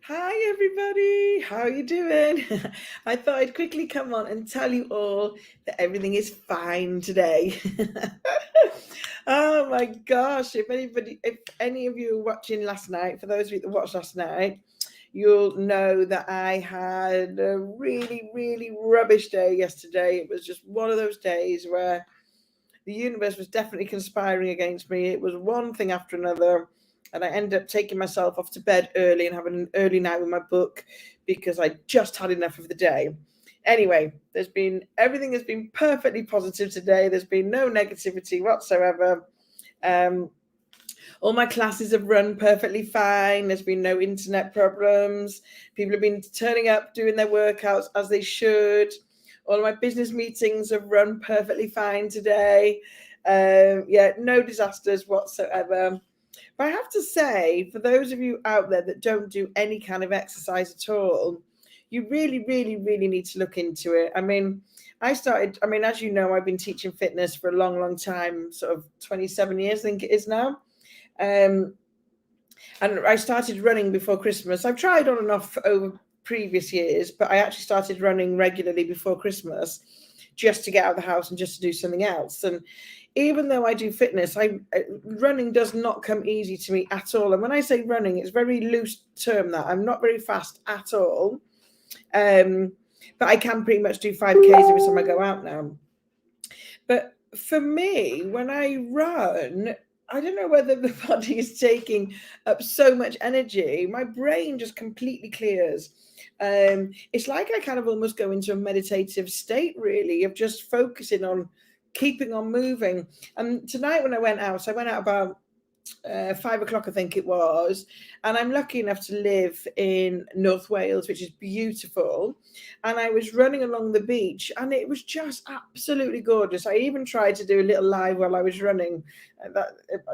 Hi everybody, how are you doing? I thought I'd quickly come on and tell you all that everything is fine today. Oh my gosh, if any of you were watching last night, for those of you that watched last night, you'll know that I had a really, really rubbish day yesterday. It was just one of those days where the universe was definitely conspiring against me. It was one thing after another. And I ended up taking myself off to bed early and having an early night with my book because I just had enough of the day. Anyway, everything has been perfectly positive today. There's been no negativity whatsoever. Um, all my classes have run perfectly fine. There's been no internet problems. People have been turning up, doing their workouts as they should. All of my business meetings have run perfectly fine today. Yeah, no disasters whatsoever. But I have to say, for those of you out there that don't do any kind of exercise at all, you really, really, really need to look into it. As you know, I've been teaching fitness for a long, long time, sort of 27 years, I think it is now. Um, and I started running before Christmas. I've tried on and off over previous years, but I actually started running regularly before Christmas just to get out of the house and just to do something else. And even though I do fitness, running does not come easy to me at all. And when I say running, it's a very loose term that I'm not very fast at all. But I can pretty much do 5Ks every time I go out now. But for me, when I run, I don't know whether the body is taking up so much energy. My brain just completely clears. It's like I kind of almost go into a meditative state, really, of just focusing on keeping on moving. And tonight, when I went out about 5 o'clock, I think it was. And I'm lucky enough to live in North Wales, which is beautiful. And I was running along the beach and it was just absolutely gorgeous. I even tried to do a little live while I was running,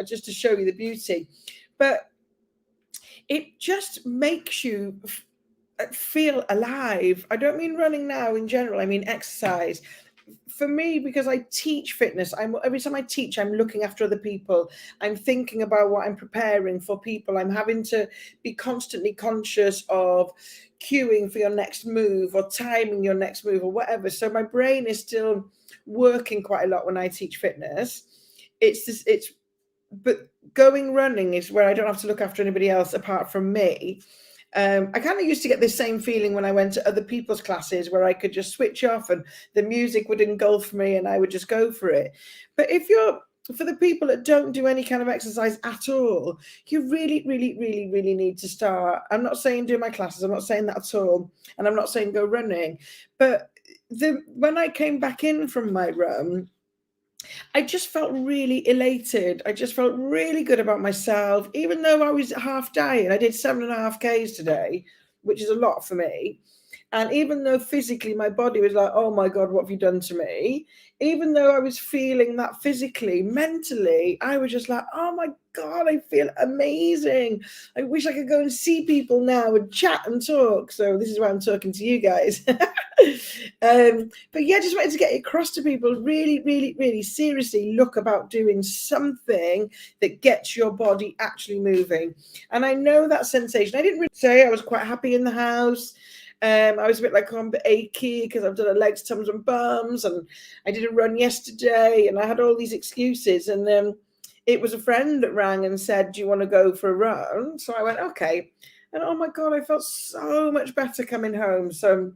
just to show you the beauty. But it just makes you feel alive. I don't mean running now in general, I mean exercise. For me, because I teach fitness, every time I teach, I'm looking after other people. I'm thinking about what I'm preparing for people. I'm having to be constantly conscious of queuing for your next move or timing your next move or whatever. So my brain is still working quite a lot when I teach fitness. But going running is where I don't have to look after anybody else apart from me. I kind of used to get this same feeling when I went to other people's classes where I could just switch off and the music would engulf me and I would just go for it. But for the people that don't do any kind of exercise at all, you really, really, really, really need to start. I'm not saying do my classes, I'm not saying that at all. And I'm not saying go running. But when I came back in from my run, I just felt really elated. I just felt really good about myself, even though I was half dying. I did 7.5 Ks today, which is a lot for me. And even though physically my body was like, oh my God, what have you done to me? Even though I was feeling that physically, mentally, I was just like, oh my God, I feel amazing. I wish I could go and see people now and chat and talk. So this is why I'm talking to you guys. But yeah, just wanted to get across to people, really, really, really seriously look about doing something that gets your body actually moving. And I know that sensation. I didn't really say I was quite happy in the house. I was a bit like, I'm a bit achy because I've done a legs, tums and bums, and I did a run yesterday, and I had all these excuses. And it was a friend that rang and said, do you want to go for a run? So I went, okay. And oh my God, I felt so much better coming home. So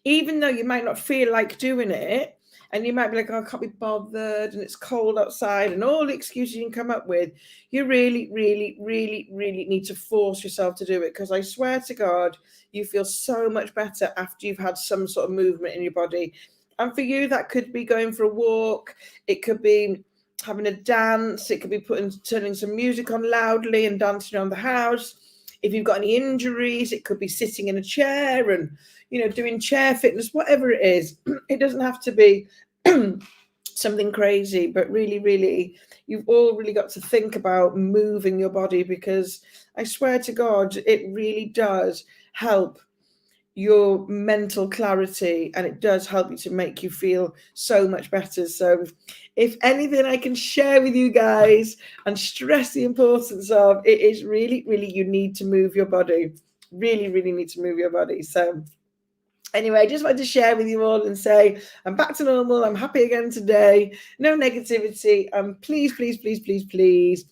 even though you might not feel like doing it, and you might be like, oh, I can't be bothered, and it's cold outside, and all the excuses you can come up with, you really, really, really, really need to force yourself to do it. Because I swear to God, you feel so much better after you've had some sort of movement in your body. And for you, that could be going for a walk, it could be having a dance, it could be turning some music on loudly and dancing around the house. If you've got any injuries, it could be sitting in a chair and doing chair fitness, whatever it is. It doesn't have to be something crazy, but really, really, you've all really got to think about moving your body, because I swear to God, it really does help your mental clarity, and it does help you to make you feel so much better. So if anything I can share with you guys and stress the importance of, it is really, really, you need to move your body. Really, really need to move your body. So anyway, I just wanted to share with you all and say I'm back to normal. I'm happy again today. No negativity. Please, please, please, please, please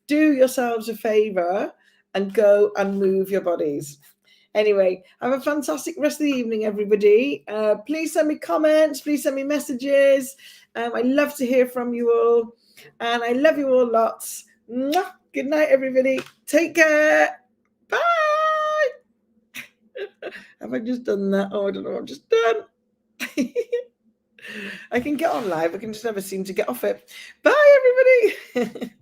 do yourselves a favor and go and move your bodies. Anyway, have a fantastic rest of the evening, everybody. Please send me comments. Please send me messages. I love to hear from you all. And I love you all lots. Mwah. Good night, everybody. Take care. Bye. Have I just done that? Oh, I don't know what I've just done. I can get on live. I can just never seem to get off it. Bye, everybody.